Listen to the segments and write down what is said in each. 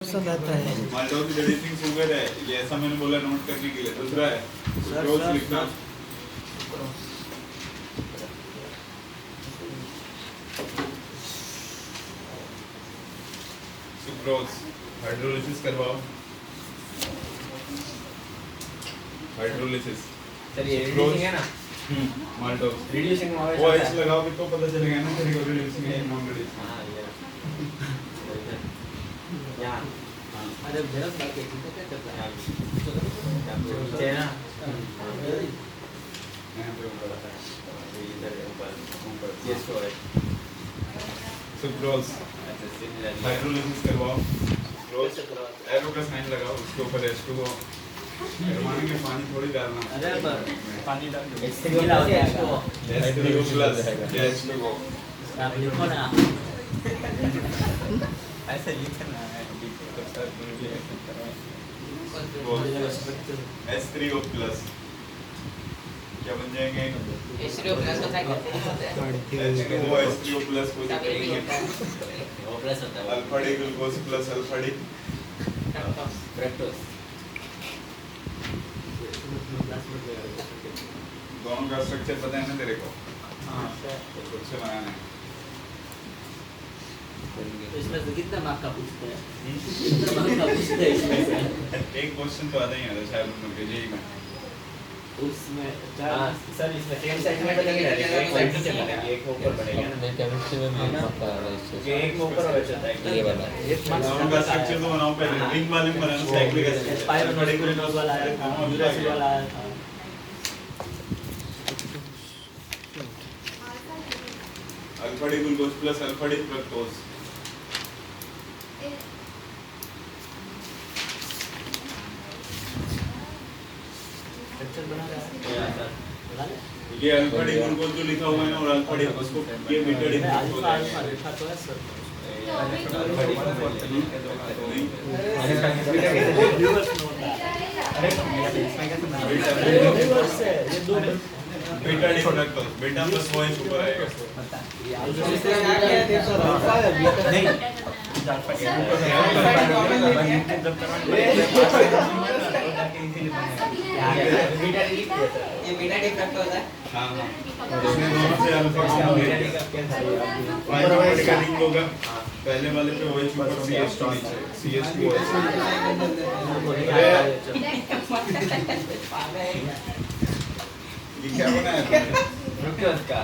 पसंद आता है। माल्टोस रिड्यूसिंग शुगर है, ये ऐसा मैंने बोला नोट करने के लिए। दूसरा है सुक्रोज लिखना, सुक्रोज हाइड्रोलिसिस करवाओ, हाइड्रोलिसिस सर ये रिड्यूसिंग है ना, माल्टोस रिड्यूसिंग में वो एच लगाओगे तो पता चलेगा ना तेरे को रिड्यूसिंग है नॉन रिड्यूसिंग। हां ये यहाँ अरे मेरा बात है क्या करता है नीचे ना यहाँ पे ऊपर इधर ऊपर ऊपर ये स्टोर है। सुक्रोज अच्छा सिमिलर हाइड्रोलिसिस करवाओ, सुक्रोज एरो का साइन लगाओ, उसके ऊपर H2O गरमाने में पानी थोड़ी डालना, अरे पानी डाल दो इससे मिला हो जाएगा H2O प्लस H2O आप लिखो ना ऐसे लिखना है तो सर मुझे H3O प्लस क्या बन जाएंगे H3O प्लस का क्या होता है? H2O H3O प्लस को लिखेंगे वो प्लस होता है alpha D glucose plus alpha D fructose दोनों का स्ट्रक्चर पता है ना तेरे को? हाँ तो खुद से बनाना है। इसमें से कितना मार्क का पूछते हैं? कितना मार्क का पूछते हैं इसमें से? एक क्वेश्चन तो आता ही है शायद उन के जेई में। उसमें हां सर इसमें सेम साइड में बनेगी ना, एक साइड नीचे बनेगी एक ऊपर बनेगा ना, मैं केमिस्ट्री में मैं पक्का है इससे। ये एक ऊपर हो जाता है ये वाला दोनों का स्ट्रक्चर तो बनाओ पहले, रिंग वाले में बनाना साइक्लिक एसिड स्पाइरोनोस वाला आया था, यूरासिल वाला आया था। Alpha D glucose plus alpha D fructose structure बना रहा है या सर बना ले ये अल्फा डी ग्लूकोज जो लिखा हुआ है ना और अल्फा डी उसको ये बीटा डी फ्रक्टोज अल्फा है। अल्फा लिखा तो है सर रिवर्स में होता है रिवर्स है ये दो beta D fructose beta plus OH ऊपर आएगा। ये बीटा डिफेक्ट होता है। हाँ हाँ इसमें दोनों से अल्फा कम हो गया। फाइनल का रिंग होगा, पहले वाले पे OH ऊपर CH2 नीचे CH2OH। ये क्या बनाया तुमने? फ्रक्टोज का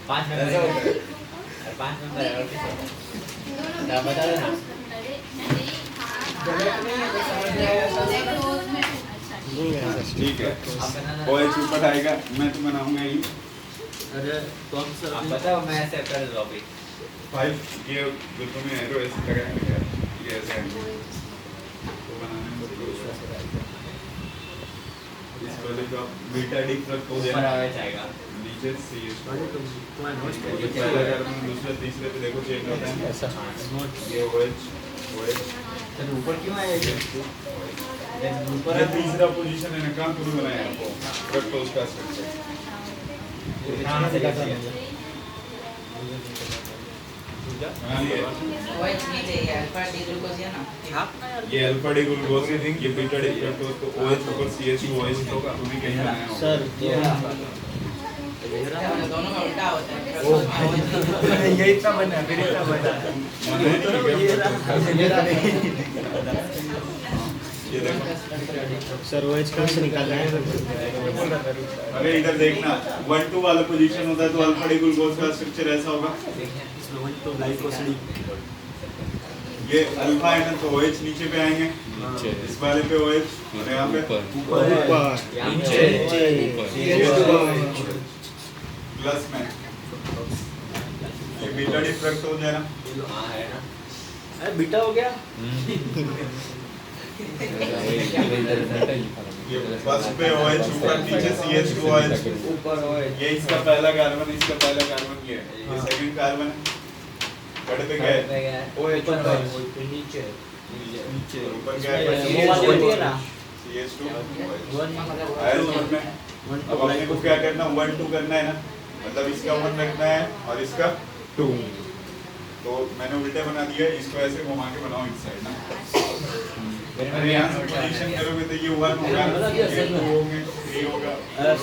5 नंबर ऐसा होता है? 5 नंबर है और किस क्या बता देना ठीक है OH ऊपर आएगा, मैं तो बनाऊंगा ही। अरे तो हम सर आप बताओ मैं ऐसे कर दूं अभी 5 ये जो तुम्हें एरो ऐसे लगाया ना यार, ये ऐसे है तो बनाने में तो इस वाले का बीटा डी फ्रक्टोज ऊपर है आवे जाएगा नीचे CH2 तुम्हारा ये पहला कार्बन दूसरा तीसरे पे देखो चेंज होता है ऐसा ये OH तो ऊपर क्यों आया ये ऊपर ये तीसरा पोजीशन है ना, कहाँ शुरू बनाया आपको फ्रक्टोज का स्ट्रक्चर? कहां से करते हैं हाँ ये OH नीचे है, अल्फा डी ग्लूकोज है ना। ये अल्फा डी ग्लूकोज है, ये बीटा डी फ्रक्टोज को OH ऊपर CH2OH होगा, तुम्हें कहीं बनाया होगा। सर दोनों में उल्टा होता है। ये इतना बना फिर इतना बना ये देखो सर वो कहाँ से निकाल रहे हैं? अरे इधर देखना 1-2 वाला पोजीशन होता है तो अल्फा डी ग्लूकोज का स्ट्रक्चर ऐसा होगा। इसमें वही तो ग्लाइकोसिड ये अल्फा है ना तो OH नीचे पे आएंगे, नीचे इस वाले पे OH और यहाँ पे ऊपर नीचे प्लस में ये बीटा डी फ्रक्टोज है ना, हां है ना अरे बीटा हो गया ये फर्स्ट पे OH ऊपर नीचे CH2OH ऊपर होए ये इसका पहला कार्बन, इसका पहला कार्बन ये है, ये सेकंड कार्बन है। कट पे गए OH ऊपर नीचे नीचे ऊपर गया वो वाली होती है ना CH2OH वन आया समझ में? अब अपने को क्या करना 1-2 करना है ना, मतलब इसका 1 रखना है और इसका 2। तो मैंने उल्टे बना दिया, इसको ऐसे घुमा के बनाओ इस साइड ना। अरे यहाँ से पोजीशन करोगे तो ये 1 होगा, मतलब ये ये 2 होंगे, 3 होगा,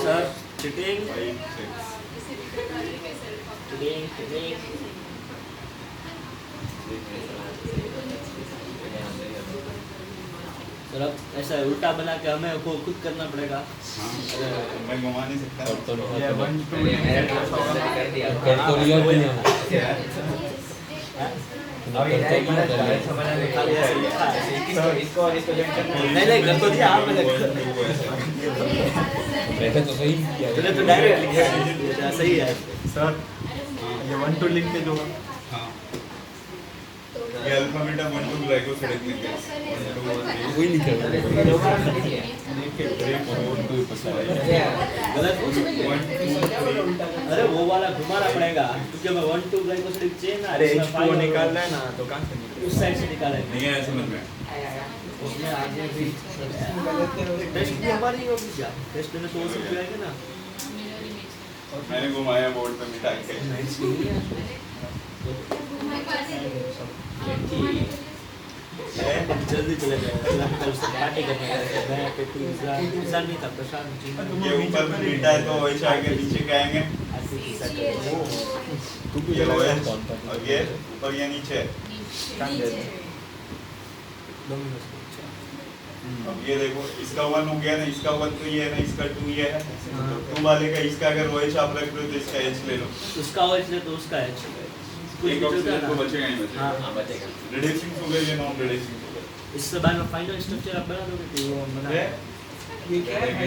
सर चिटिंग 5 6 चिटिंग सर अब ऐसा उल्टा बना के हमें को खुद करना पड़ेगा। हाँ, मैं घुमा नहीं सकता। और तो नहीं ये 1 2 कर दिया कर तो लिया भी नहीं अब ये डायरेक्ट बना समझ में खाली ऐसे लिखा है। इसको और इसको जॉइन करना है। नहीं कर तो दिया आपने। वैसे तो सही किया तूने तो डायरेक्ट लिखा है सही है। सर ये 1 2 लिख के दो। हाँ, ये अल्फा बीटा 1 2 ग्लाइकोसाइड लिख के 1 2 3 वही लिखा है लिख के 3 4 2 गलत हो गया। 1 2 3 अरे वो वाला घुमाना पड़ेगा क्योंकि हमें 1 2 ग्लाइकोसाइड चाहिए ना। अरे इसमें H2O फाइव निकालना है ना तो कहाँ से निकालेंगे? उस साइड से निकालेंगे। नहीं है समझ में। उसमें आगे भी टेस्ट भी हमारी होगी क्या? टेस्ट में तो वो सब जाएगा ना। मैंने घुमाया बोर्ड पे मिटा के। नाइट्स नहीं है। जल्दी चले जाएगा। कल से पार्टी करने का मैं पे तू इंसान नहीं था प्रशांत जी। ये ऊपर में बीटा है तो वैसे आगे नीचे क्या आएंगे? तू भी ये लगा OH कौन था और ये ऊपर या नीचे। अब ये देखो इसका 1 हो गया ना, इसका 1 तो ये है ना, इसका 2 ये है। तो वाले का इसका अगर OH आप रख रहे हो तो इसका H ले लो। उसका OH ले तो उसका H। एक ऑक्सीजन तो बचेगा ही बचेगा। हाँ बचेगा। रिड्यूसिंग शुगर ये नॉन रिड्यूसिंग शुगर। इससे बाद में फाइनल स्ट्रक्चर आप बना दोगे तो वो बना। ये क्या है? अरे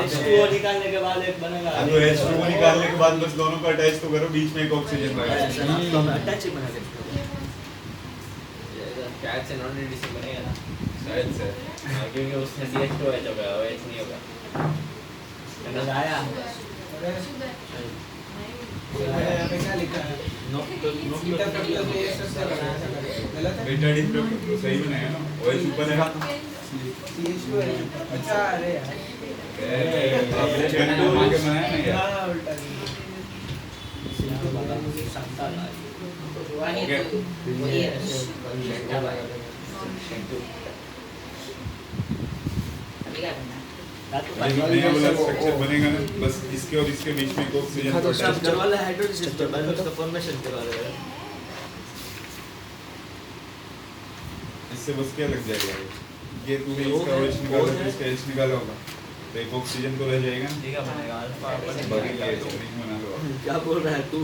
H2O निकालने के बाद एक बनेगा। तो H2O निकालने के बाद बस दोनों को अटैच तो करो, बीच में एक ऑक्सीजन रहेगा। ऐसा ना तो हम अटैच ही बना देते कैट से नॉन रिड्यूसिंग बनेगा ना शायद से। क्योंकि उसमें CH2OH होगा OH नहीं होगा। हैं। आया नो तो बेटा डिस्क्रिप्ट तो सही बनाया ना, OH ऊपर है। अच्छा अरे यार आपने चेक तो मार के बनाया ना यार। नया वाला स्ट्रक्चर बनेगा ना, बस इसके और इसके बीच में एक ऑक्सीजन तो को सब attach करवा ले हाइड्रोजन सिस्टम बाद में उसका फॉर्मेशन करवा रहे हैं। इससे बस क्या लग जाएगा ये तूने वो इसका है, OH निकाला वो तो है। इसका H निकाला होगा तो एक ऑक्सीजन तो रह जाएगा। ठीक है बनेगा अल्फा बाकी का H नहीं बना लो। क्या बोल रहा है तू?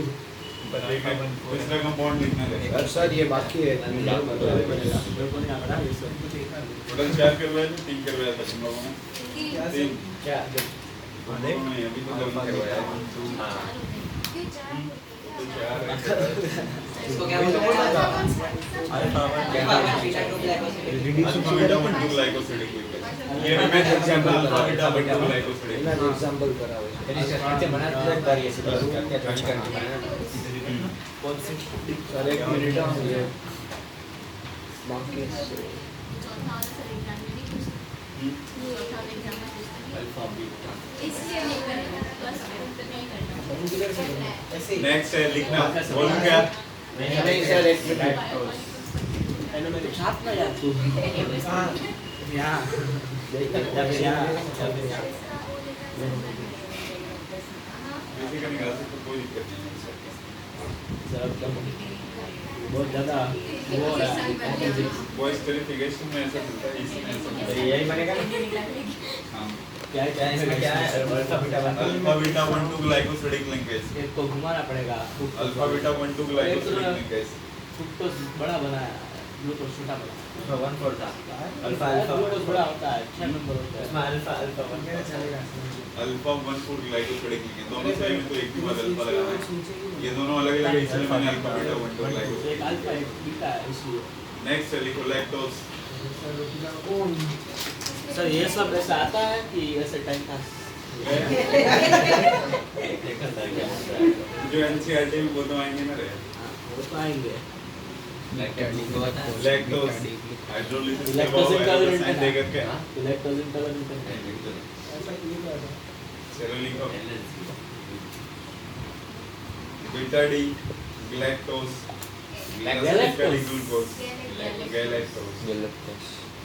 दूसरा कंपाउंड लिखना है। सर ये बाकी है मेरे को नहीं आ रहा ये सब। टोटल 4 करवाया था, 3 करवाया था तुम लोगों ने? 3 क्या नहीं अभी तो 2 करवाया है। हां तो 4 है। इसको क्या बोलते हैं? Alpha 1 beta 2 glycoside. Alpha beta 1 2 glycoside ये भी मैं example alpha beta 1 2 glycoside. Example करा हुआ है। यानी स्ट्रक्चर बना तो एक बार ये से क्या जॉइन करके बनाना कौन सी? सर एक मिनट ये बाकी अल्फा बीटा नेक्स्ट है लिखना, बोलूं क्या? नहीं सर एक मिनट तो छाप ना यार तू। यहाँ ऐसे का निकाल सकते कोई दिक्कत नहीं है। बहुत ज़्यादा वो हो रहा है। वॉइस वेरिफिकेशन में ऐसा चलता है, इसमें ऐसा नहीं तो है। यही बनेगा ना हाँ क्या क्या इसमें क्या है alpha beta 1 alpha beta 1 2 glycosidic linkage. एक को घुमाना पड़ेगा। Alpha beta 1 2 glycosidic linkage. Fructose बड़ा बना है, ग्लूकोज छोटा बना है। 1 4 था अल्फा ग्लूकोज बड़ा होता है, 6 नंबर होता है। इसमें अल्फा 1 अल्फा 1 4 ग्लाइकोसिडिक लिंकेज दोनों सही में तो एक ही बार अल्फा लगाना है। ये दोनों अलग अलग है इसलिए मैंने अल्फा बीटा 1 2 एक ग्लाइकोसिडिक। अल्फा एक बीटा है इसलिए। नेक्स्ट लिखो लैक्टोज। सर ये सब ऐसा आता है कि ऐसे टाइम पास? जो एनसीईआरटी में वो तो आएंगे ना रे। वो तो आएंगे। लैक्टोज हाइड्रोलिसिस के लैक्टोज बाद इंटॉलरेंट साइन दे करके लैक्टोज इंटॉलरेंट चलो लिखो beta D galactose Lactose glucose. Galactose.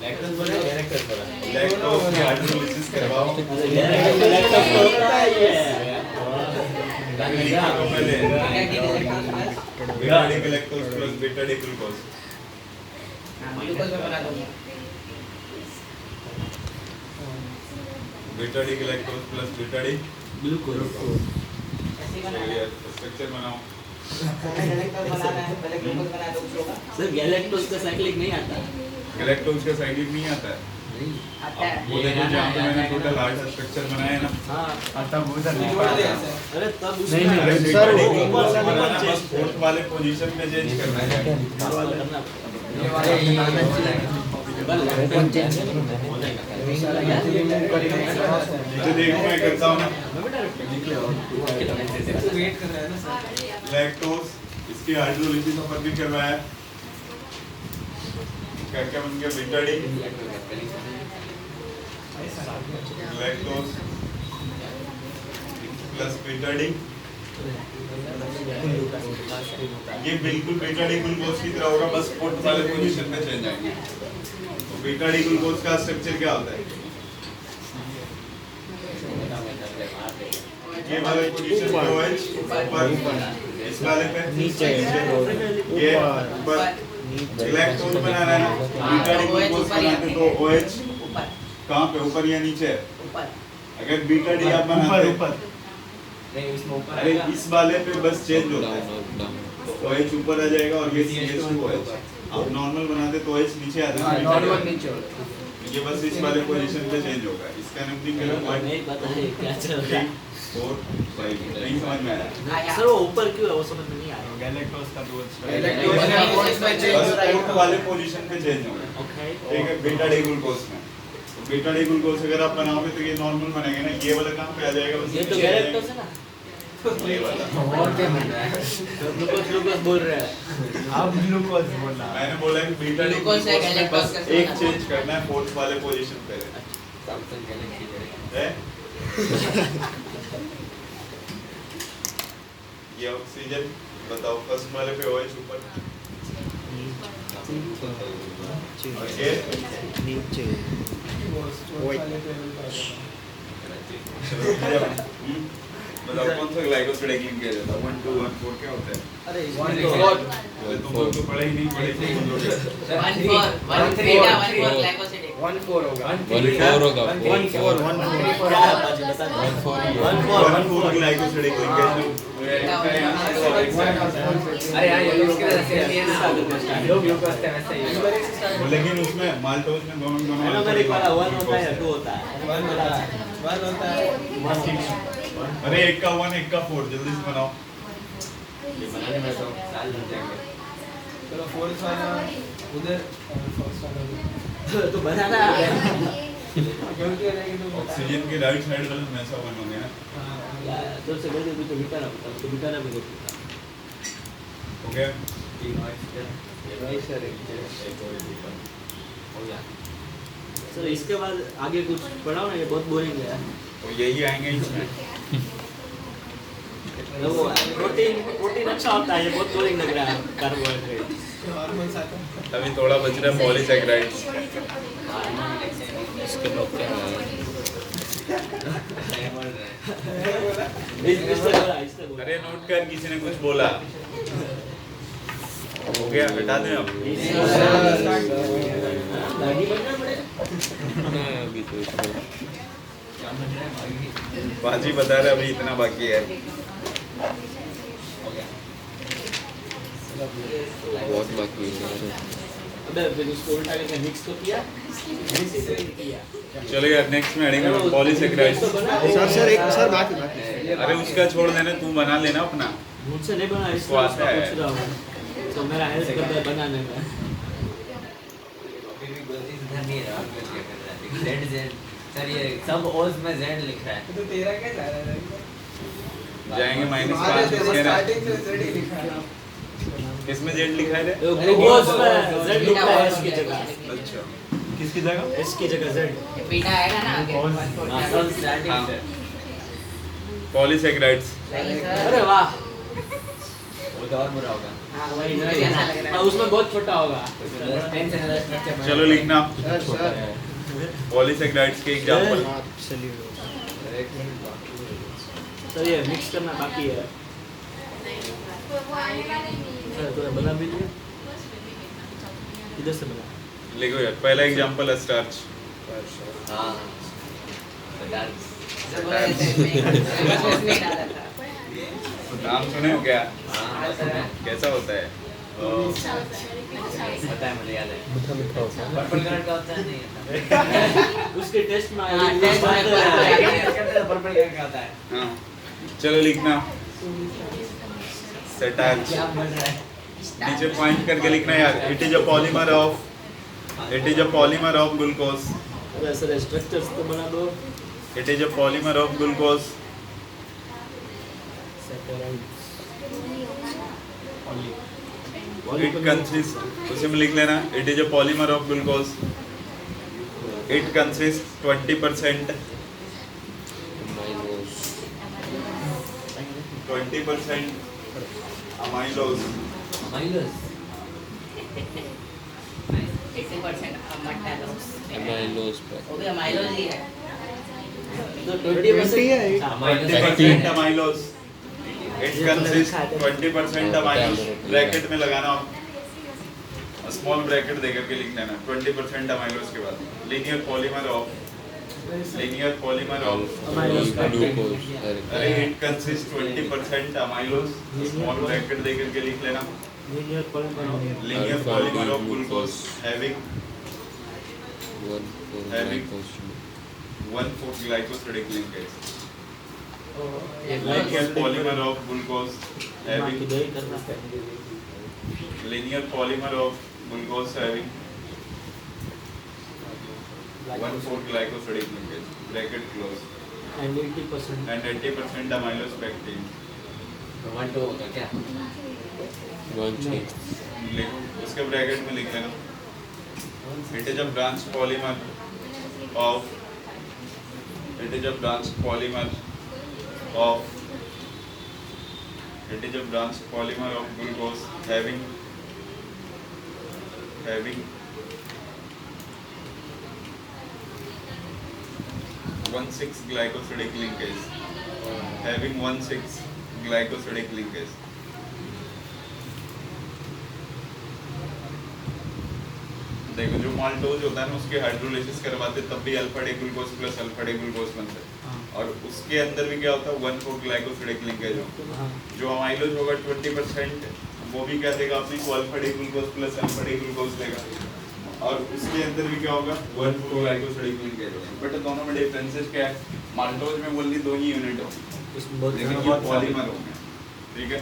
Lactose बोला कैरेक्टर बोला Lactose की हाइड्रोलिसिस करवाओ। पहले beta D galactose plus beta D glucose। Glucose में बना दो beta D galactose plus beta D glucose. Structure बनाओ। पहले ग्लूकोज बना दो उसको सर गैलेक्टोज का साइक्लिक नहीं आता। galactose का साइक्लिक नहीं आता है। आता है वो देखो जहाँ पे मैंने टोटल 8 स्ट्रक्चर बनाए हैं ना। हाँ आता वो सर अरे तब नहीं, नहीं, अरे सर, बीटा डी वो glucose ऊपर बनाना से बस फोर्थ वाले पोजीशन पे चेंज करना है। ये वाला बनाना चाहिए तो देखो मैं करता हूँ ना। लैक्टोज इसकी हाइड्रोलिसिस पर भी करवाया। क्या क्या बन गया beta D electrons plus beta D. ये बिल्कुल बीटा डी ग्लूकोज की तरह होगा बस फोर्थ वाले पोजीशन पे चेंज आएंगे। तो बीटा डी ग्लूकोज का स्ट्रक्चर क्या होता है? ये वाले पोजीशन पे OH ऊपर इस वाले पे नीचे ये ऊपर लैक्टोज बनाना है ना बीटा डी ग्लूकोज बनाते तो OH ऊपर कहाँ पे ऊपर या नीचे? ऊपर अगर बीटा डी आप बनाते नहीं इसमें ऊपर अरे इस वाले पे बस चेंज होता है तो OH ऊपर आ जाएगा और ये CH2OH। आप नॉर्मल बनाते तो OH नीचे आ जाएगा। नॉर्मल नीचे ये बस इस वाले पोजीशन पे चेंज होगा। इसका नंबर मेरा नहीं पता है क्या चल रहा है। 4 5 नहीं समझ में आया। आया सर वो ऊपर क्यों है वो समझ में नहीं आ रहा। गैलेक्टोज का दूध बस फोर्थ वाले पोजीशन पे चेंज होगा। ओके ठीक है बीटा डी ग्लूकोज में तो बीटा डी ग्लूकोज अगर आप बनाओगे तो ये नॉर्मल बनेगा ना। ये वाला कहाँ पे आ जाएगा? बस ये तो नीचे आ जाएगा। गैलेक्टोज है ना। ये वाला ग्लूकोज ग्लूकोज बोल रहा है। आप ग्लूकोज बोलना मैंने बोला कि बीटा डी ग्लूकोज है, ग्लूकोज में galactose बस का एक समझना। चेंज करना है फोर्थ वाले पोजीशन पे है। ये ऑक्सीजन बताओ फर्स्ट वाले पे OH ऊपर और ये नीचे बताओ कौन सा ग्लाइकोसाइड लिंक किया जाता है? 1 2 1 4 क्या होता है? अरे तुम लोग तो पढ़े ही नहीं पढ़े थे तुम लोग। 1 ग्लाइकोसिड 1-4 होगा 1-4 होगा 1-4 क्या है बाजी बता दो। 1 4 ग्लाइकोसाइड लिंकेज अरे यार ये लोग के ऐसे है ना लोग ग्लूकोज से वैसे ही लेकिन उसमें माल्टोज में दोनों एरोमेटिक वाला 1 होता है या 2 होता है। 1 होता है अरे एक का 1 एक का 4 जल्दी से बनाओ। ये बनाने में तो साल लग जाएंगे चलो फोर्थ वाला उधर फर्स्ट वाला तो बनाना क्योंकि रहेगी तो ऑक्सीजन के राइट साइड वाले में ऐसा 1 हो गया। तो से गलती तो बिटाना पड़ता तो बिटाना भी होता हो गया सर। इसके बाद आगे कुछ पढ़ाओ ना, ये बहुत बोरिंग है। तो यही आएंगे इसमें। वो प्रोटीन अच्छा होता है, ये बहुत बोरिंग लग रहा है कार्बोहाइड्रेट। हार्मोन्स आता है अभी थोड़ा बच रहा है पॉलीसैकेराइड्स। इसके बाद क्या है? इससे बोला अरे नोट कर किसी ने कुछ बोला। हो गया हटा दें अब। दाढ़ी बनना पड़ेगा। नहीं, अभी तो इसको बाजी बता रहे अभी इतना बाकी है। बहुत बाकी है। अबे फिर उसको उल्टा करके मिक्स तो किया, मिक्स ही किया। चलेगा नेक्स्ट में अड़ेंगे पॉलीसैकेराइड्स। सर एक सर बाकी अरे उसका छोड़ देना, तू बना लेना अपना। मुझसे नहीं बना, इसको वो आता है। पूछ रहा हूँ तो मेरा हेल्प करता है बनाने में। अभी भी गलती सुधार नहीं रहा क्या कर रहा है Z सर ये सब ओज में Z लिख रहा है तो तेरा क्या जा रहा है जाएंगे -5 इसके ना। स्टार्टिंग से जेड ही लिखा है किसमें जेड लिखा है रे? ग्लूकोज में Z लिखा है S की जगह, अच्छा किसकी जगह S की जगह Z। ये बीटा आएगा ना आगे सब स्टार्टिंग से पॉलीसैकेराइड्स। अरे वाह, वो तो और बुरा होगा। हाँ वही ऐसा लग रहा है। उसमें बहुत छोटा होगा। 10 से ज़्यादा स्ट्रक्चर चलो लिखना सर पॉलीसेकेराइड्स के एग्जांपल। तो ये मिक्स करना बाकी है। तो बना भी लिया। इधर से बना। लिखो यार, पहला एग्जांपल है स्टार्च। हाँ तो डांस सब बोला ऐसे नहीं डाला था। नाम सुने हो क्या? हाँ कैसा होता है? पता है, मुझे याद है। पर्पल कलर का होता है नहीं? उसके टेस्ट में हाँ, टेस्ट में पर्पल कलर का होता है। हाँ चलो लिखना स्टार्च। क्या बन रहा है? नीचे पॉइंट करके लिखना यार। It is a polymer of glucose. Sir structures तो बना दो। It is a polymer of glucose. It consist, उसी में लिख लेना it is a polymer of glucose. It consist 20% 20% amylose। माइलस 80% amylose. Amylose पर वो भी अमाइलोज ही है। तो 20% हाँ, 20% amylose। It consists 20% amylose। Bracket में लगाना, स्मॉल ब्रैकेट देकर के लिख लेना 20% amylose के बाद लीनियर पॉलीमर ऑफ ग्लूकोज। अरे it consist 20% amylose, small bracket देकर के लिख लेना linear polymer. Linear polymer of glucose having 1,4 glycosidic linkage। Linear polymer of glucose having linear polymer of glucose having 1,4 glycosidic linkage bracket close and 80%. and 80% amylose pectin। 1 2 होगा क्या? 1 उसके bracket में लिख लेना it is a branch polymer of glucose having 1,6 glycosidic linkage। having 1,6 glycosidic linkage। देखो जो maltose होता है ना उसके हाइड्रोलाइसिस करवाते तब भी alpha D glucose plus alpha D glucose बनता है और उसके अंदर भी क्या होता है 1,4 ग्लाइकोसिडिक लिंकेज हो। जो अमाइलोज होगा 20% वो भी क्या देगा अपने को alpha D glucose plus alpha D glucose देगा और उसके अंदर भी क्या होगा 1,4 ग्लाइकोसिडिक लिंकेज होगा। बट दोनों में डिफरेंसेस क्या है? माल्टोज में ओनली 2 ही यूनिट होगी लेकिन ये पॉलीमर होंगे। ठीक है,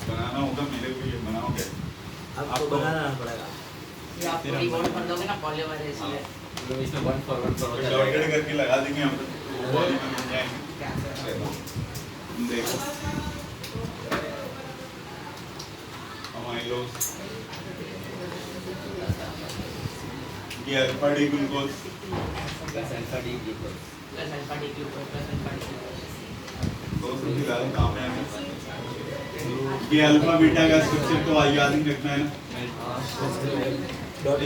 बनाना होगा मेरे को, ये बनाओगे आपको बनाना पड़ेगा। ये आप पूरी बोर्ड कर दोगे ना पॉलीमर इसलिए। तो इसमें 1 for 1 होता डॉटेड है। करके लगा देंगे हम तो पॉलीमर बन जाएंगे। क्या सर? देखो अमाइलोज ये alpha D glucose plus alpha D glucose. Plus alpha D glucose plus alpha D glucose. दो सौ की ज्यादा काम है हमें। ये अल्फा बीटा का स्ट्रक्चर तो याद ही रखना है ना।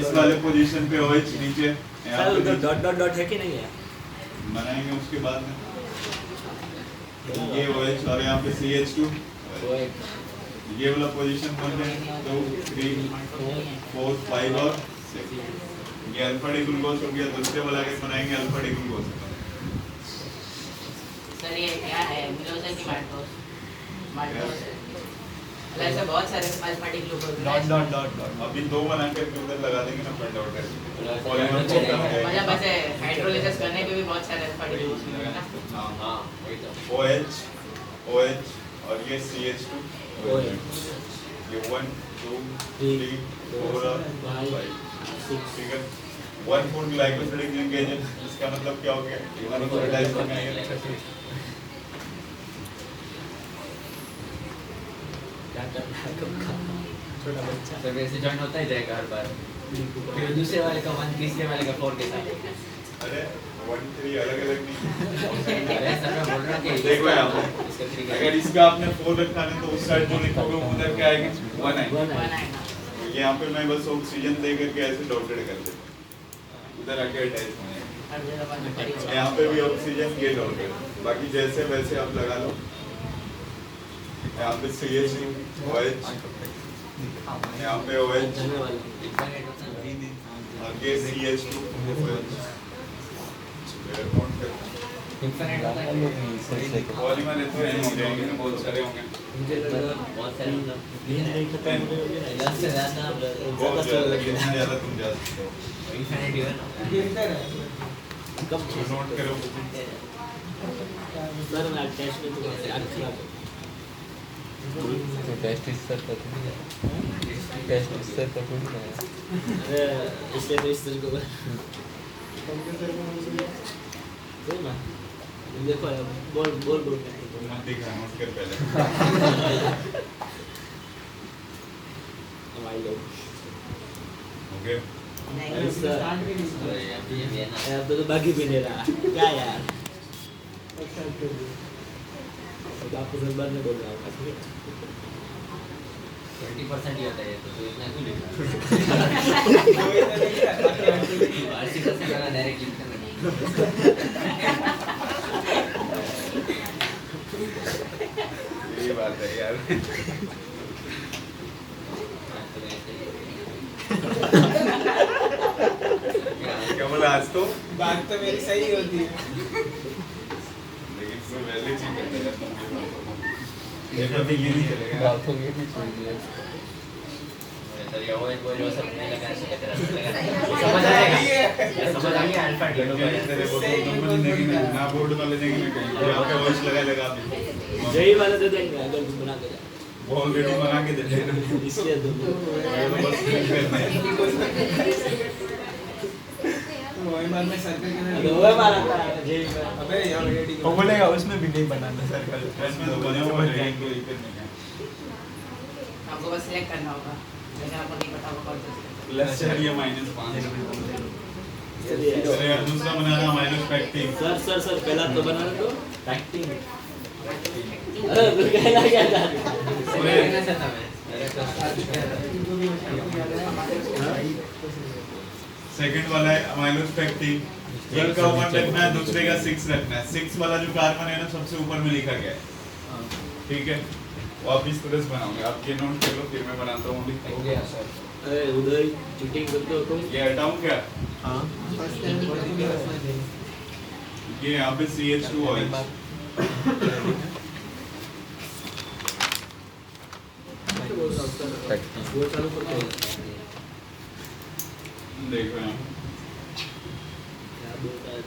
इस वाले पोजीशन पे OH नीचे यहाँ सर पे उधर डॉट डॉट डॉट है कि नहीं है? बनाएंगे उसके बाद में। ये OH और यहाँ पे CH2 ये वाला पोजीशन बन गया 2 3 4 5 और 6। ये अल्फा डी ग्लूकोज हो गया। दूसरे वाला के बनाएंगे अल्फा डी ग्लूकोज। सर ये क्या है? मिलोज है कि माल्टोज? माल्टोज है। ऐसे बहुत सारे अल्फा डी ग्लूकोज हैं। अभी 2 बना के उधर लगा देंगे ना फ्रंट आउट मतलब ऐसे हाइड्रोलाइसिस करने पे भी बहुत सारे अल्फा डी ग्लूकोज मिलेंगे ना। हाँ हाँ वही तो। OH और ये CH2 ये 1 2 3 4 और 5 ठीक है। 1,4 ग्लाइकोसिडिक लिंकेज है। इसका मतलब क्या हो गया? ये तो टाइप का है। छोटा बच्चा। तो वैसे जॉइन होता ही जाएगा हर बार। फिर दूसरे वाले का 1 तीसरे वाले का 4 के साथ। अरे 1-3 अलग-अलग नहीं। अरे सर मैं बोल रहा हूँ कि देखो यहाँ पे, इसका three का- अगर इसका आपने 4 रखा है तो उस साइड जो लिखोगे वो उधर क्या आएगी 1 आएगी। वन वन है आएगा। तो यहाँ पे मैं बस ऑक्सीजन दे करके ऐसे डॉटेड कर देता हूँ, उधर आके अटैच होने। हर जगह पर पड़ी यहाँ पे भी ऑक्सीजन ये डॉटेड, बाकी जैसे वैसे आप लगा लो। यहाँ पे CH OH, यहाँ पे OH, जाने वाला Infinite होता है ना? आगे CH2 OH। Infinite होता है। पॉलीमर तो नहीं हो जाएंगे ना, बहुत सारे होंगे। मुझे लगा बहुत सारे मतलब बीन नहीं खत्म हो गए ना दस से ज्यादा बहुत ज़्यादा, जितना ज़्यादा तुम जा सकते हो। Infinite even कब तो नोट करो। सर मैं टेस्ट में तो अच्छा तो टेस्ट इस सर का थोड़ी है। टेस्ट इस सर का थोड़ी है। अरे इसलिए तो इस तरह को बोल ना देखो यार, बोल बोल बोल तुम मत दिखा, नोट कर पहले। हमारे लोग ओके। नहीं सर अरे अभी ये भी है ना अब तो बाकी भी नहीं रहा क्या यार। तो आपको सर बार में बोल रहा हूँ 20% ही होता है तो इतना क्यों लिखा है 80% वाला डायरेक्ट लिखता यही बात है यार। क्या बोला आज तो? बात तो मेरी सही होती है। लेकिन इसमें वैलिड चीज करते हैं तुम ये बात ये नहीं चलेगा। बातों के भी छोड़ दिया। सर ये वो कोई जो सब नहीं लगा ऐसे समझ आएगा समझ आ गया अल्फा डी तेरे को तो नंबर देंगे ना, ना बोर्ड वाले देंगे ना कहीं। यहाँ पे वॉइस लगा दे। जय वाला दे देंगे अगर तुम बना के जाओ। वो ऑलरेडी बना के देते हैं ना। इसलिए तुम तो बस फिल करना है। वही बार में सर्कल के अबे अंदर वो मारा था जय में अबे ये ऑलरेडी वो बोलेगा उसमें भी नहीं बनाना सर्कल। इसमें तो बने हुए हैं, कोई दिक्कत नहीं है। आपको बस सिलेक्ट करना होगा, लेकिन आपको नहीं पता होगा कौन सा select प्लस 4 या -5। चलिए चलिए अब दूसरा बनाना -15। सर पहला तो बना दो एक्टिंग। अरे तो कहना क्या था कहना चाहता मैं सेकंड वाला है -15। एक का 1 रखना है, दूसरे का 6 रखना है। 6 वाला जो कार्बन है ना सबसे ऊपर में लिखा गया है, ठीक है। वो आप इस तरह से बनाओगे, आप ये नोट कर लो, फिर मैं बनाता हूँ अभी। हो गया सर। अरे उधर चीटिंग करते हो तुम। ये हटाऊँ क्या? हाँ ये यहाँ पे CH2OH। वो चालू करते हो देखो यहाँ क्या बोलता है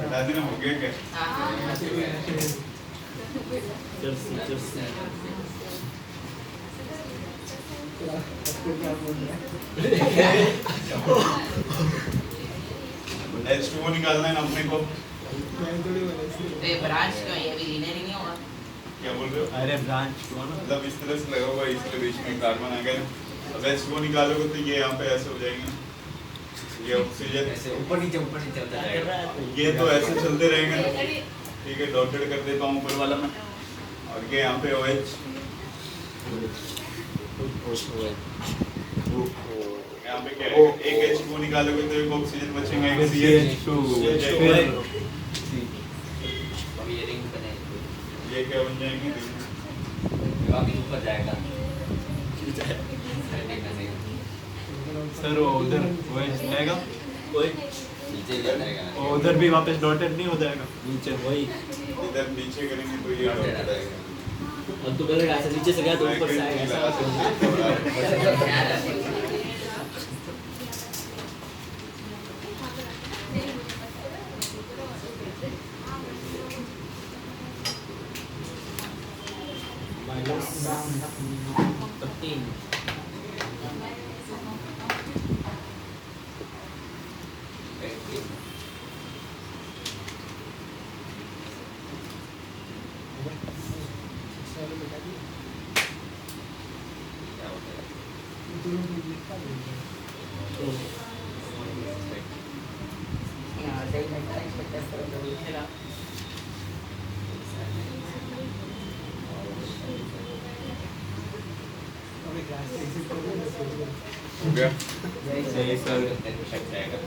हटा देना, हो गया क्या? हाँ चर्सी H2O निकालना है ना अपने को। तो ये ब्रांच क्यों है? ये भी लीनियर नहीं होगा। क्या बोल रहे हो? अरे ब्रांच को ना मतलब इस तरह से लगा हुआ है, इसके बीच में कार्बन आ गया। अब H2O निकालोगे तो ये यहाँ पे ऐसे हो जाएंगे, ये ऑक्सीजन। ऐसे ऊपर नीचे होता जाएगा ये तो ऐसे चलते रहेंगे ना, ठीक है। डॉटेड कर देता हूँ ऊपर वाला में, और ये यहाँ पे OH। यहाँ पे क्या है? एक H2O निकालोगे तो एक ऑक्सीजन बचेगा, एक CH2। अभी ये रिंग बनेगी ये क्या बन जाएंगे? वापस ऊपर जाएगा सर वो उधर वो जाएगा वही नीचे जाता रहेगा और उधर भी वापस डॉटेड नहीं हो जाएगा नीचे वही। इधर नीचे करेंगे तो ये डॉटेड आएगा। अब तो करेगा ऐसे नीचे से गया तो ऊपर से आएगा ऐसा। -13 क्या होता है हो गया सही सर शक जाएगा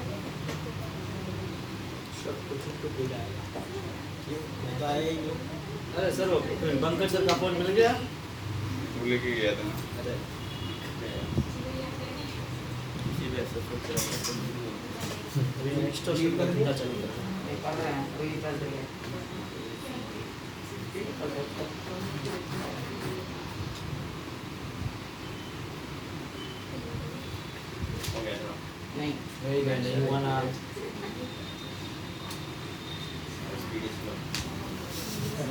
अरे सर वो बंकर सर का फोन मिल गया? वो लेके गया था ना अरे इसी वजह से सोच रहा हूँ अभी नेक्स्ट स्टेशन का धंधा चालू कर हो गया था नहीं वही गए वाला स्पीड स्लो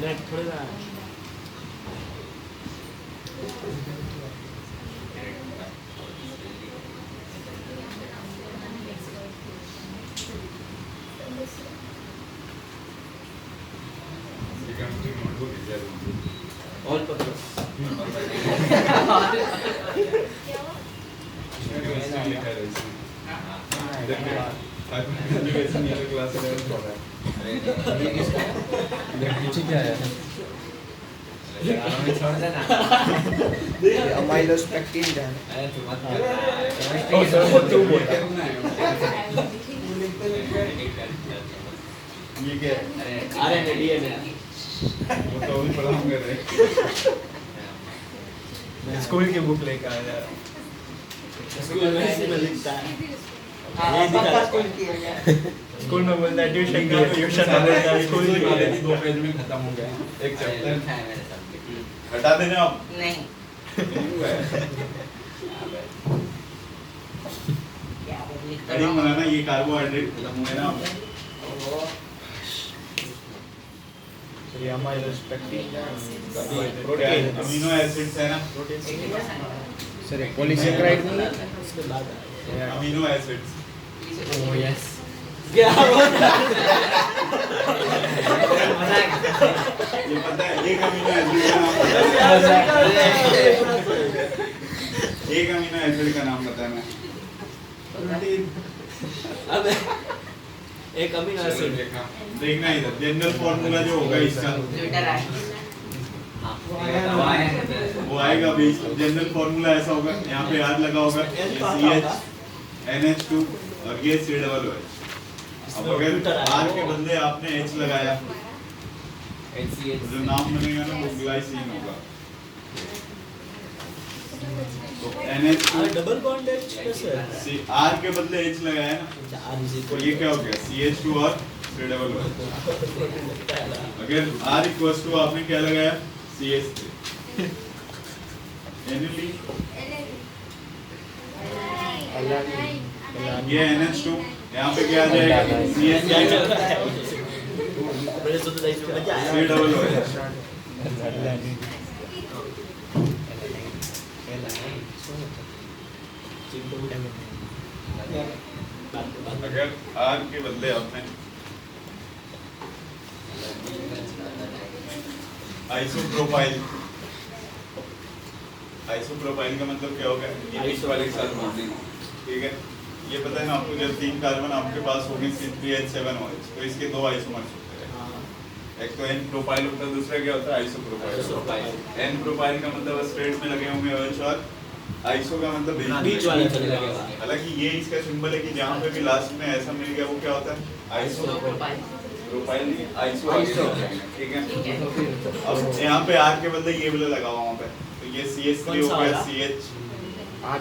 नेट थोड़ा सा ऑल पकड़ो पीछे क्या है छोड़ देना अमाइलोस्पेक्टिन है अरे तू मत ओ सर वो तू बोल ये क्या है? अरे आरएनए डीएनए वो तो अभी पढ़ा हम कर रहे स्कूल की बुक लेकर आया स्कूल में इसी में लिखता है हाँ पापा स्कूल की है यार स्कूल में बोलता है ट्यूशन की ट्यूशन में बोलता है स्कूल की है दो पेज में खत्म हो गए एक अरे चैप्टर लिखा है मेरे सामने हटा देना आप नहीं क्या बोल लिखता कटिंग बनाना ये कार्बोहाइड्रेट खत्म हुए ना ये अमाइलोस्पेक्टिन प्रोटीन अमीनो एसिड्स है ना सर पॉलीसेकेराइड नहीं है उसके बाद आया अमीनो एसिड्स ओह यस क्या ये पता है एक अमीनो एसिड का नाम एक अमीनो एसिड का नाम बताना अब एक अमीनो एसिड देखना इधर जनरल फॉर्मूला जो होगा इसका ट्विटर है वो आएगा भी जनरल फॉर्मूला ऐसा होगा यहाँ पे याद लगा होगा CH NH2 और ये C-double-OH अब अगर R के बदले आपने H लगाया जो नाम बनेगा ना वो ग्लाइसिन होगा तो NH2 डबल बॉन्ड एच कैसे है R के बदले H लगाया ना आर इज तो ये क्या हो गया CH2 और C-double-OH अगर R इक्वल्स टू आपने क्या लगाया CH3 ये NH2 यहाँ पे क्या आ जाएगा CH3 बड़े सुन रही है मजा आया C-double-OH अगर R के बदले आपने आइसोप्रोपाइल आइसोप्रोपाइल का मतलब क्या होगा बीच वाले के साथ बॉन्डिंग ठीक है ये पता है ना आपको जब 3 कार्बन आपके पास होंगे C3H7OH तो इसके दो आइसोमर्स होते हैं एक तो N प्रोपाइल होता है दूसरा क्या होता है आइसोप्रोपाइल N प्रोपाइल का मतलब स्ट्रेट में लगे होंगे OH और आइसो का मतलब बीच वाले चले गए हालांकि ये इसका सिंबल है कि जहाँ पे भी लास्ट में ऐसा मिल गया वो क्या होता है आइसो प्रोपाइल नहीं आइसो ठीक है अब यहाँ पे R के बदले ये वाला लगा हुआ वहाँ पे तो ये CH3 हो गया CH R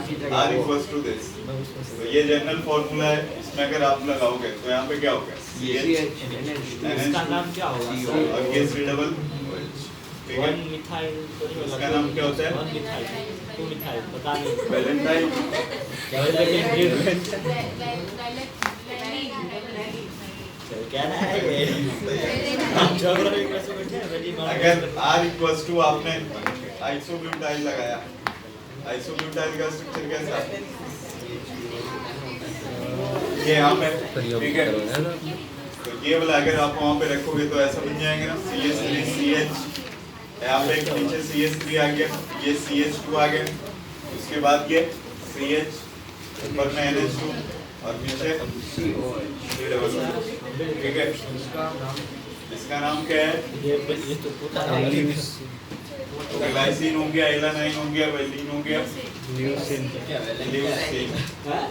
equals to this तो ये जनरल फॉर्मूला है इसमें अगर आप लगाओगे तो यहाँ पे क्या होगा इसका नाम क्या होगा और ये C-double-OH ठीक है वन मिथाइल इसका नाम क्या होता है वन मिथाइल टू मिथाइल पता नहीं वैलेंटाइन क्या ना है ये ज्योग्राफी क्लास में बैठे हैं वेरी अगर R equals to आपने आइसोब्यूटाइल लगाया आइसोब्यूटाइल का स्ट्रक्चर कैसा है ये यहाँ पे ठीक है तो ये वाला अगर आप वहाँ पे रखोगे तो ऐसा बन जाएंगे ना CH3CH यहाँ पे नीचे CH3 आ गया ये CH2 आ गया उसके बाद ये CH ऊपर में NH2 और नीचे COH। ठीक है, इसका नाम क्या है? ये तो पूरा ग्लाइसिन हो गया, एलानाइन हो गया, वेलिन हो गया, ल्यूसिन ल्यूसीन, हाँ?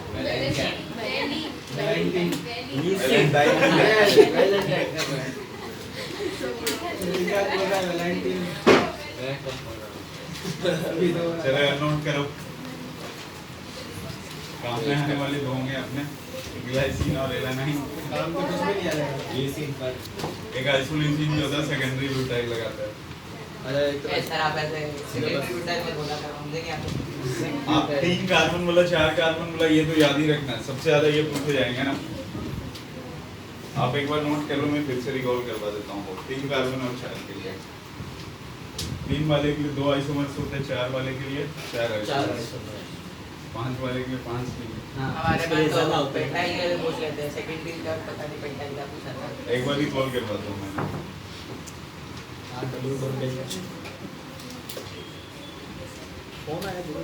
चलो नोट करो, काम में आने वाले दो होंगे अपने, ग्लाइसिन और एलानाइन। काम तो कुछ भी नहीं आ रहा है। ल्यूसीन पर एक आइसोल्यूसिन जो होता है सेकेंडरी ब्यूटाइल लगाता है। अरे एक तो सर आप ऐसे सेकेंडरी ब्यूटाइल में बोला कर हम देंगे आपको। आप 3 कार्बन बोला, 4 कार्बन बोला, ये तो याद ही रखना है, सबसे ज्यादा ये पूछे जाएंगे ना। आप एक बार नोट कर लो, मैं फिर से रिकॉल करवा देता हूँ। 3 कार्बन और 4 के लिए 3 वाले के लिए 2 आइसोमर्स होते हैं, 4 वाले के लिए 4 आइसोमर्स, 5 वाले के लिए 5 नहीं। हमारे इसके लिए पास ज्यादा तो होता है। पेंटाइल का पूछ लेते हैं, सेकेंडरी का पता नहीं पेंटाइल का पूछा था। एक बार रिकॉल करवाता हूँ मैं। हाँ डब्ल्यू बोल गया फोन आया पूरा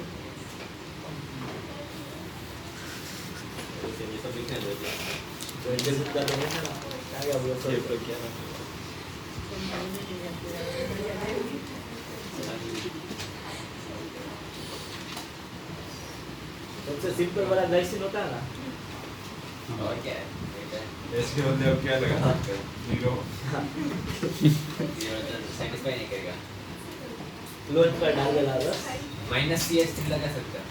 ये सब लिखने दो क्या तो इंटरव्यू कर रहे हैं ना क्या बोला सर तो क्या ना सबसे सिंपल वाला ग्लाइसिन होता है ना और क्या है इसके बदले अब क्या लगा सकते हैं? 0। ये सेटिस्फाई नहीं करेगा लोन पर डाल देना बस -CH3 लगा सकता है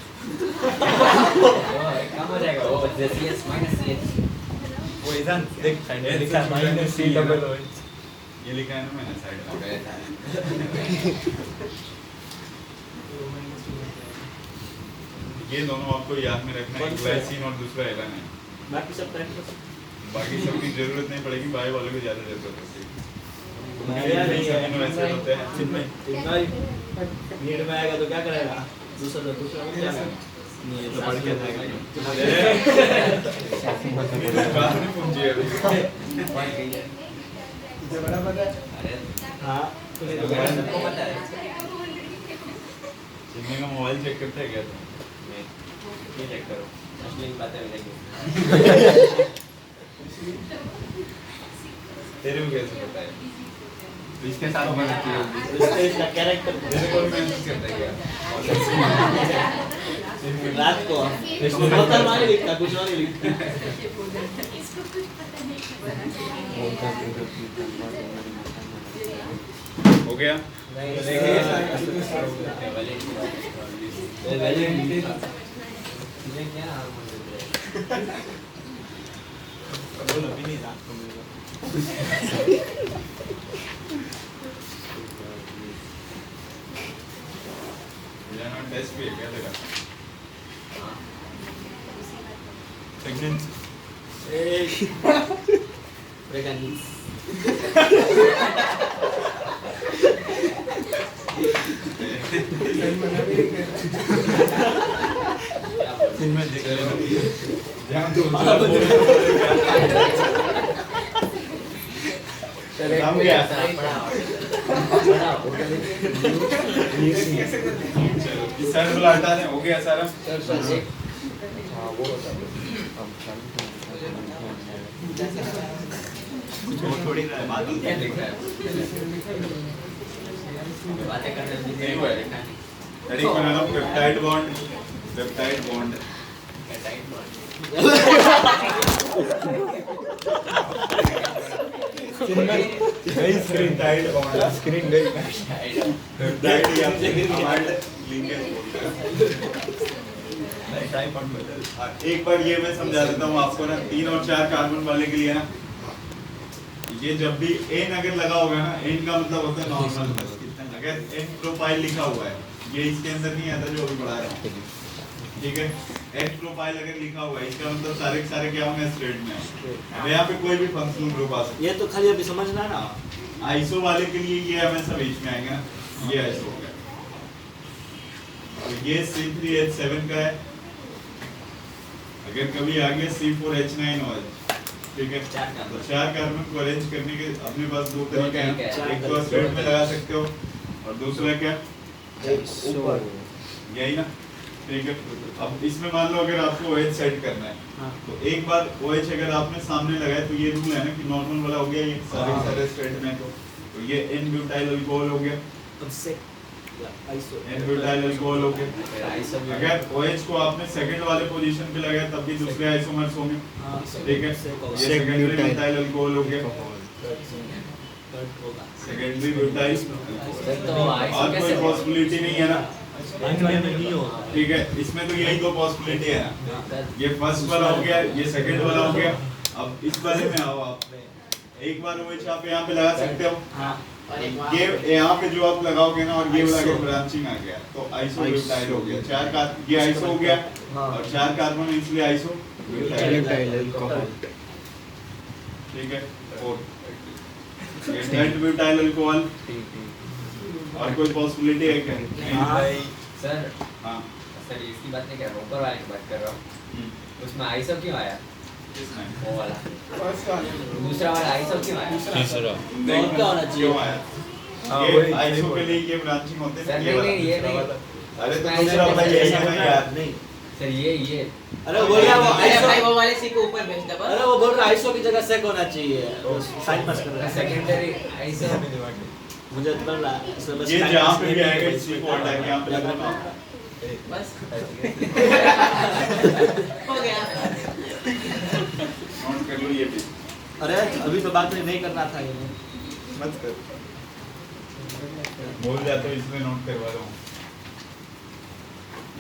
कम हो जाएगा वो CS -CH वो इधर देख साइड में लिखा है -COOH ये लिखा है ना मैंने साइड में। ये दोनों आपको याद में रखना है, ग्लाइसिन और दूसरा एलानाइन। बाकी सब प्रैक्टिस बाकी सब की जरूरत नहीं पड़ेगी, बायो वालों को ज्यादा जरूरत होती है। यार नहीं है वैसे होते हैं इतना नीड में आएगा तो क्या करेगा दूसरा में क्या करेगा नहीं ये तो पढ़ के जाएगा बात नहीं पूछी अभी। जो बड़ा पता है अरे हाँ सबको पता है चिन्ने का मोबाइल चेक करता है क्या तुम? ये चेक करो असली बातें मिलेंगी तेरे को कैसे पता है? तो इसके साथ बनती है इसका कैरेक्टर तेरे को भी महसूस करता है क्या? रात को बोतल मारे लिखता कुछ और ही लिखता हो गया? बोलो भी नहीं रात को मिलेगा टेस्ट भी है क्या तेरा? प्रेगनेंसी में देख लेना जहाँ तो नाम क्या? चलो इस साइड वाला हटा दें, हो गया सारा? हाँ वो बता दो अब चालू थोड़ी बात क्या दिख रहा है बातें करने में नहीं हुआ है। रेडी बना लो, peptide bond tight peptide bond screen गई पेप्टाइड या अमाइड लिंकेज बोलते हैं। एक बार ये मैं समझा देता हूँ आपको ना, 3 और 4 कार्बन वाले के लिए ना, ये जब भी एन अगर लगा होगा ना, एन का मतलब होता है नॉर्मल। अगर एन प्रोफाइल लिखा हुआ है, ये इसके अंदर नहीं आता जो अभी पढ़ा रहा हूँ, ठीक है। एच प्रोफाइल अगर लिखा हुआ है, इसका मतलब सारे के सारे क्या होंगे? स्ट्रेट में। अब यहाँ पे कोई भी फंक्शनल ग्रुप आ सकता ये तो खाली अभी समझना है ना है। आइसो वाले के लिए ये हमेशा बीच में आएगा, ये आइसो हो गया। और ये C3H7 का है, अगर कभी आगे C4H9OH, ठीक है। तो 4 कार्बन को अरेंज करने के अपने पास 2 तरीके हैं, एक तो स्ट्रेट में लगा सकते हो और दूसरा क्या? ऊपर यही ना, ठीक है। अब इसमें मान लो अगर आपको OH सेट करना है, हाँ। तो एक बार OH अगर आपने सामने लगाया तो ये रूल है ना कि नॉर्मल वाला हो गया ये सारे स्टेट में, तो ये N-ब्यूटाइल अल्कोहल हो गया, अब से आइसो N-ब्यूटाइल अल्कोहल हो गया। फिर आइसो भी अगर OH को आपने सेकंड वाले पोजीशन पे लगाया तब भी दूसरे आइसोमर्स होंगे, हाँ ठीक है। ये सेकेंडरी ब्यूटाइल अल्कोहल हो गया, होगा सेकेंडरी ब्यूटाइल। तो आइसो और कैसे कोई पॉसिबिलिटी नहीं है ना, नहीं होगा। ठीक है। इसमें तो यही दो पॉसिबिलिटी है ना, ये फर्स्ट वाला हो गया, ये सेकंड वाला हो गया। अब इस वाले में आओ आप, एक बार OH आप यहाँ पे लगा सकते हो, हाँ और एक वहाँ ये यहाँ पे जो आप लगाओगे ना, और ये वाला के ब्रांचिंग आ गया तो आइसो ब्यूटाइल हो गया। चार कार्बन ये आइसो हो गया, और चार कार्बन इसलिए आइसो ब्यूटाइल अल्कोहल, ठीक है। और ये डेट ब्यूटाइल अल्कोहल, और कोई पॉसिबिलिटी है क्या? सर हाँ। सर इसकी बात नहीं कर रहा हूँ, ऊपर वाले की बात कर रहा हूँ। उसमें आइसो क्यों आया? किसमें? वो वाला फर्स्ट वाले दूसरा वाला आइसो क्यों आया? तीसरा नहीं, क्या होना चाहिए? क्यों आया? हाँ, ये वही- आइसो वही के लिए ये ब्रांचिंग होते हैं सर ना, नहीं वाला। नहीं ये नहीं अरे तो इसमें दूसरा आइसो वाला कैसे यही ऐसा है ना बना? यार। नहीं, सर ये अरे वो बोल रहा है वो अरे भाई आइसो, वो वाले सी को ऊपर भेज दे बस। अरे वो बोल रहा है आइसो की जगह सेक होना चाहिए, साइन पास कर रहा है। सेकेंडरी आइसो मुझे तो लग रहा है इसमें बस ये time जहाँ pass पे भी करने आएगा के इसी लिए को हटा के यहाँ पे लगाना। बस हो गया। नोट कर लो ये भी। अरे अभी तो बात नहीं करना था ये। मत कर। बोल जाते हो इसमें नोट करवा रहा हूँ।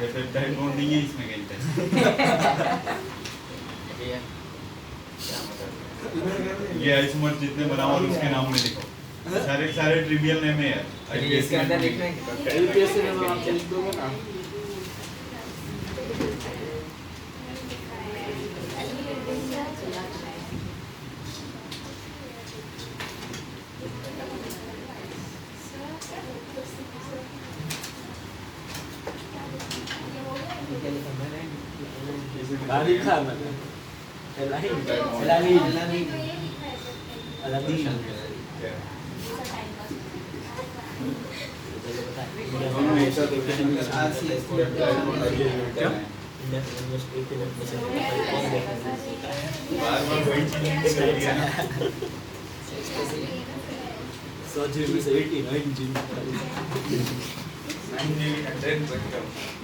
ये पेप्टाइड नोट नहीं है इसमें कहीं पे। भैया क्या मतलब? ये आइसोमर जितने बनाओ और उसके नाम में लिखो। सारे सारे ट्रिवियल नेम है यार। चलिए इसके अंदर लिखना है। यूपीएससी में आप लिख दोगे ना। गाड़ी था मैंने एलाहीन दोनों एक साथ होते हैं। क्या? बार-बार वही चीज़ नहीं कर दिया ना।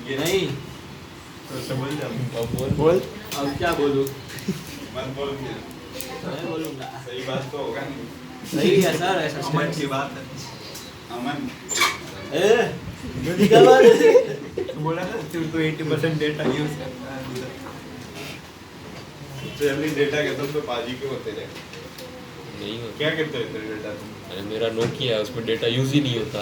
ये नहीं तो समझ जाओ। बोल अब क्या बोलूं? मत बोल फिर। मैं बोलूंगा सही बात तो होगा नहीं। सही है सर, ऐसा अमन की बात है। अमन जल्दी का बात बोला ना तो 80% डेटा यूज करता है। जल्दी डेटा के तुम तो पाजी के होते रहे। नहीं होता। क्या करते हो इतना डेटा तुम? अरे मेरा नोकिया है, उसमें डेटा यूज ही नहीं होता।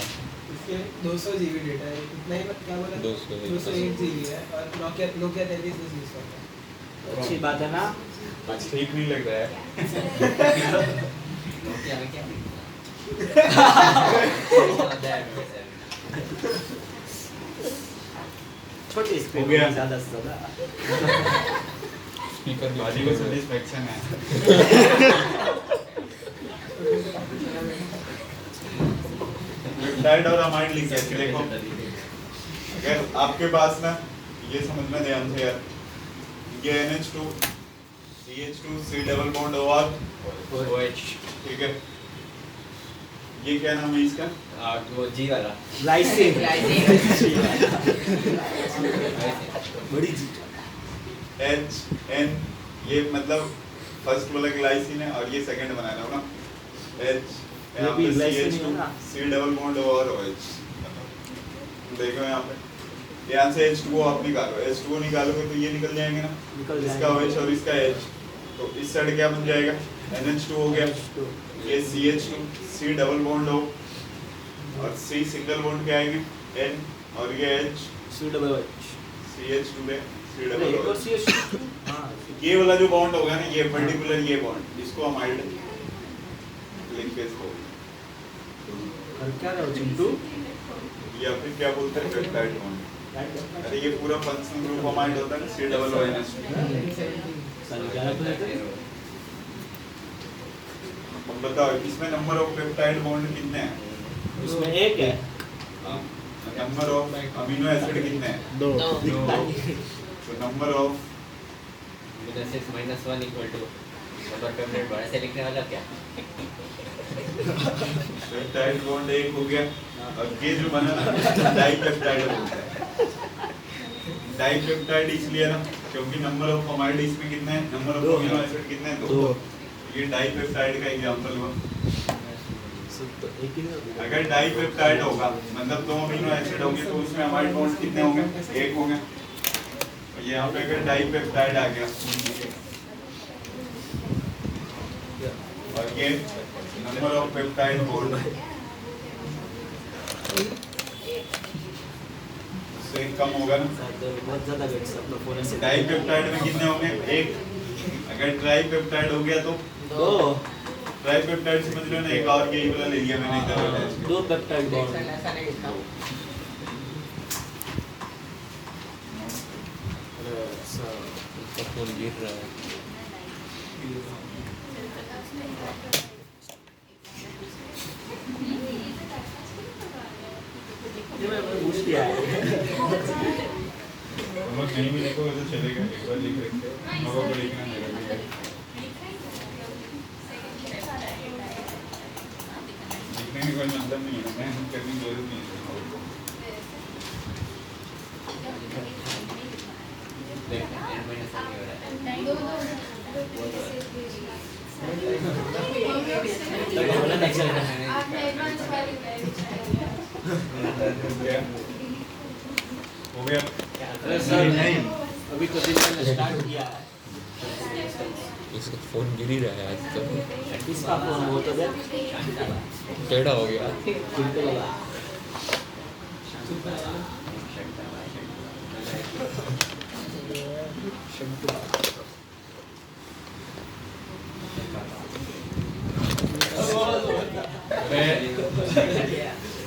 इसके 200 GB डेटा है, कितना ही क्या बोला? 201 GB है, और नोकिया 33 बस यूज करता है। अच्छी बात है ना। आज ठीक नहीं लग रहा है। क्या क्या? छोटी स्क्रीन हो गया। में ज्यादा से ज्यादा स्पीकर भी पाजी को सेटिस्फैक्शन है। पेप्टाइड और अमाइड लिख के देखो। अगर आपके पास ना ये समझना ध्यान से यार, ये NH2 CH2 C double bond OH, ठीक है। ये क्या नाम है इसका? वो जी वाला लाइसिन बड़ी जी H N, ये मतलब फर्स्ट वाला ग्लाइसिन है और ये सेकंड बनाना है ना। H यहाँ भी पे glycine ही है CH2 ना। C डबल बॉन्ड और OH। देखो यहाँ पे यहाँ से H2O आप निकालो, H2O निकालोगे तो ये निकल जाएंगे ना, निकल इसका जाएंगे। OH और इसका H, तो इस साइड क्या बन जाएगा? NH2 हो गया, ये CH2 C डबल बॉन्ड हो और C सिंगल बॉन्ड क्या आएगी? N और ये H C double H CH2 में C डबल एक और OH। सी एच हां ये वाला जो बॉन्ड होगा ना, ये पर्टिकुलर ये बॉन्ड, इसको हम आइड लिख के इसको, और क्या है चिंटू या फिर क्या बोलते हैं पेप्टाइड बॉन्ड। अरे ये पूरा फंक्शनल ग्रुप अमाइड होता है ना, C डबल ONH। सारी क्या है? अब बताओ इसमें नंबर ऑफ पेप्टाइड बॉन्ड कितने हैं? उसमें एक है हाँ, नंबर ऑफ अमीनो एसिड कितने हैं? दो। तो number of -1 equal to number peptide बड़े से लिखने वाला क्या? पेप्टाइड बॉन्ड एक हो गया और ये जो बना ना डाइपेप्टाइड बोलते हैं। डाइपेप्टाइड इसलिए ना क्योंकि नंबर ऑफ अमाइड इसमें कितने हैं? नंबर ऑफ अमीनो एसिड कितने हैं? 2। ये डाइपेप्टाइड का एग्जांपल हुआ। अगर डाइपेप्टाइड होगा मतलब 2 अमीनो एसिड होंगे तो उसमें अमाइड बॉन्ड्स कितने होंगे? 1 होंगे। और यहाँ पे अगर डाइपेप्टाइड आ गया और ये नंबर ऑफ पेप्टाइड बॉन्ड से कम होगा ना। बहुत ज्यादा गट्स अपना फोन से। डाइपेप्टाइड में कितने होंगे? 1। अगर ट्राइपेप्टाइड हो गया तो 2। ट्राइपेप्टाइड समझ लो ना, एक और यही वाला ले लिया मैंने इधर। 2 पेप्टाइड बॉन्ड। ऐसा नहीं लिखता हूँ। उसका फोन गिर रहा है। ये मैं पूछ लिया है। हम लोग कहीं भी देखो तो चलेगा, एक बार लिख रखते हैं मगर को लिखना नहीं है। लिखने में कोई मतलब नहीं है, मैं करने की जरूरत नहीं है। देख -1 हो रहा क्या हो गया? नहीं अभी तो दिन मैंने स्टार्ट किया है। इसका फोन गिर ही रहा है आज तो। इसका फोन हो तो दे टेढ़ा हो गया। बिल्कुल होगा।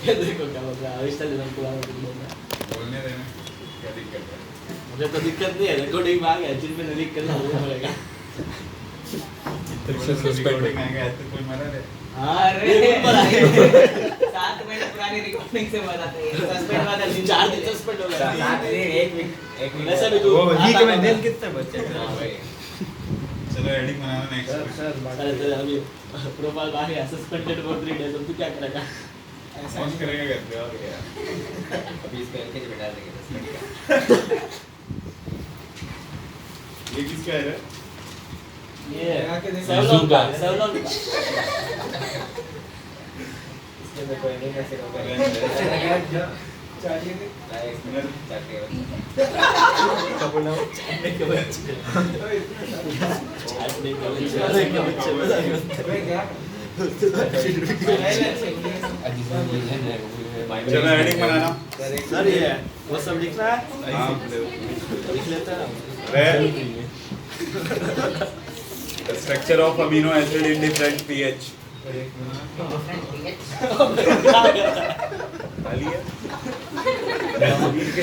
ये देखो क्या हो रहा है। इस तरह से पूरा बोलने देना, क्या दिक्कत है? मुझे तो दिक्कत नहीं है, रिकॉर्डिंग में आ गया, जिन में लिख करना वो पड़ेगा। रिकॉर्डिंग आएगा ऐसे कोई मरा है? अरे बिल्कुल आएगा। 7 महीने पुरानी रिकॉर्डिंग से बताते हैं। सस्पेंड वाला 4 दिन सस्पेंड हो गया। 7 दिन 1 वीक वैसे भी तू वीक में दिन कितने बचे? हाँ भाई चलो एडिट बनाना नेक्स्ट। चल अभी प्रोफाइल आ गया, सस्पेंडेड फॉर 3 डेज। तू क्या करेगा? ऐसा करेगा करते और क्या? अभी इसको एलकेजी में डाल देंगे 10 मिनट का। ये किसका है रे? ये आके देखो। सेवलॉन का, सेवलॉन का। इसके में कोई नहीं ऐसे होगा। चाहिए थे। लाइक मिनट चाहते हो। चाटने के बच्चे। चाटने के बच्चे। अबे क्या? चलो एडिट बनाना। सर ये वो सब लिख रहा है? हाँ लिख लेता है। Structure of amino acid in different pH.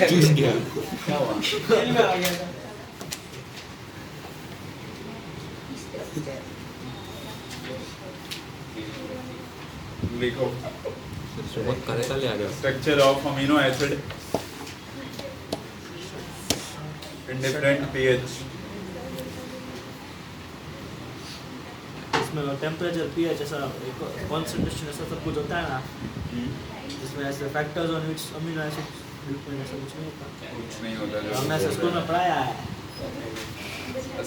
चूस गया। खेल में आ गया था। लिखो बहुत करे ले आ गया। Structure of amino acid in different pH. इसमें टेम्परेचर, पीएच ऐसा कंसंट्रेशन ऐसा सब कुछ होता है ना, जिसमें ऐसे factors on which amino acid बिल्कुल ऐसा कुछ नहीं होता। कुछ नहीं होता हमने ऐसे स्कूल में पढ़ाया है।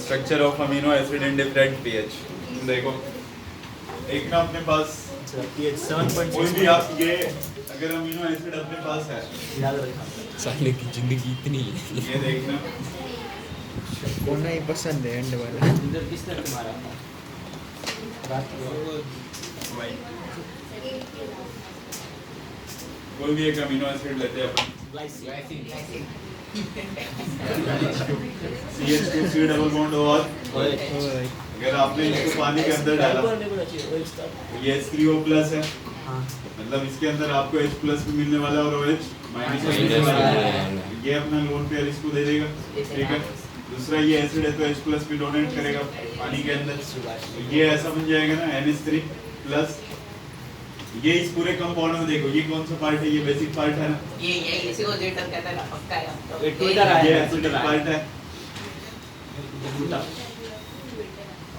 Structure of amino acid in different pH. देखो एक ना अपने पास पीएच 7.6 कोई भी आप ये अगर अमीनो एसिड अपने पास है, याद रखना। साले की जिंदगी इतनी है। ये देखना कौन नहीं पसंद है एंड वाला? इधर किसने तुम्हारा रात को भाई कोई भी एक अमीनो एसिड लेते हैं अपन ग्लाइसिन। CH2C डबल बॉन्ड और अगर आपने इसको पानी के अंदर डाला तो ये H3O प्लस है, हाँ मतलब इसके अंदर आपको H प्लस भी मिलने वाला है और OH माइनस भी मिलने वाला है। ये अपना लोन पेयर इसको दे देगा, ठीक है। दूसरा ये एसिड है तो H प्लस भी डोनेट करेगा पानी के अंदर, तो ये ऐसा बन जाएगा ना NH3 प्लस ये इस पूरे कंपाउंड में देखो ये कौन सा पार्ट है, ये बेसिक पार्ट है ना, ये इसी को ज्विटर कहते हैं ना, पक्का है अब तो। ये ट्विटर है। ये एसिडिक पार्ट है।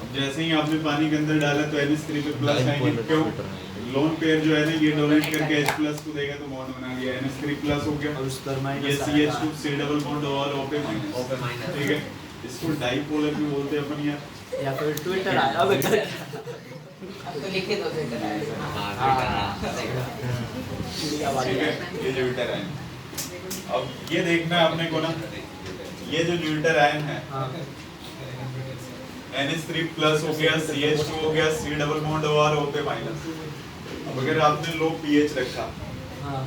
अब जैसे ही आपने पानी के अंदर डाला तो NH3 पे प्लस आएंगे, क्यों? लोन पेयर जो है ना ये डोनेट करके H प्लस को देगा तो बॉन्ड बना लिया, NH3 प्लस हो गया, और उस पर ये minus CH2 C double bond और O पे माइनस, ओपे माइनस। ठीक है। इसको डाइपोलर भी बोलते हैं अपन यार, या फिर ट्विटर आया बेटा। अब तो लिखे दो ज्विटर है। ठीक है, ये न्यूटर आयन। अब ये देखना है अपने को ना, ये जो न्यूटर आयन है NH3 प्लस हो गया, CH2 हो गया, C डबल बॉन्ड और O पे माइनस। अब अगर आपने लो pH रखा, हाँ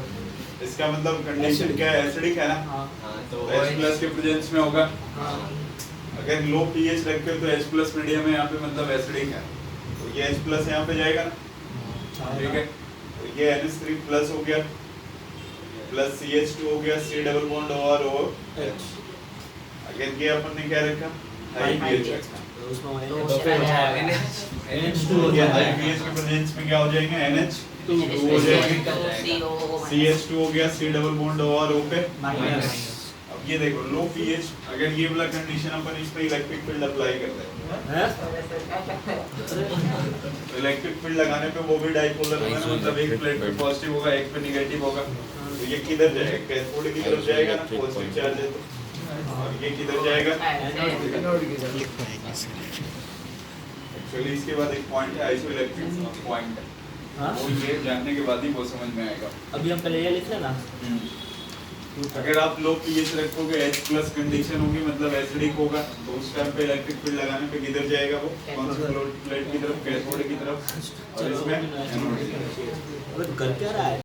इसका मतलब कंडीशन क्या है, एसिडिक है ना, हाँ तो तो H प्लस के प्रेजेंस में होगा। हाँ अगर लो pH रखे हो तो H प्लस मीडियम है यहाँ पे, मतलब एसिडिक है, तो ये H प्लस यहाँ पे जाएगा ना, ठीक है। तो ये NH3 प्लस हो गया, प्लस CH2 हो गया, C डबल बॉन्ड और O H। अगर ये अपन ने क्या रखा, हाई pH रखा, तो उसमें तो माइनस फिर हो जाएगा। NH2 हो ये हाई गया। pH के प्रेजेंस में क्या हो जाएंगे, NH2 हो जाएंगे, CH2 हो गया, C डबल बॉन्ड और O पे माइनस। अब ये देखो लो pH, अगर ये वाला कंडीशन अपन इस पे इलेक्ट्रिक फील्ड अप्लाई करते हैं, तो इलेक्ट्रिक फील्ड लगाने पे वो भी डाइपोलर होगा ना, मतलब एक प्लेट पे पॉजिटिव होगा, एक पे नेगेटिव होगा, तो ये किधर जाएगा, कैथोड की तरफ जाएगा ना, पॉजिटिव चार्ज है तो, और ये किधर जाएगा, एक्चुअली इसके बाद एक पॉइंट है आइसोइलेक्ट्रिक पॉइंट, हाँ वो ये जानने के बाद ही वो समझ में आएगा। अभी हम पहले ये लिख रहे हैं ना। अगर आप लो pH रखोगे, H प्लस कंडीशन होगी, मतलब एसिडिक होगा, तो उस टाइम पे इलेक्ट्रिक फील्ड लगाने पे किधर जाएगा वो, कौन सी प्लेट की तरफ, कैथोड की तरफ, और इसमें एनोड की तरफ। अबे कर क्या रहा है?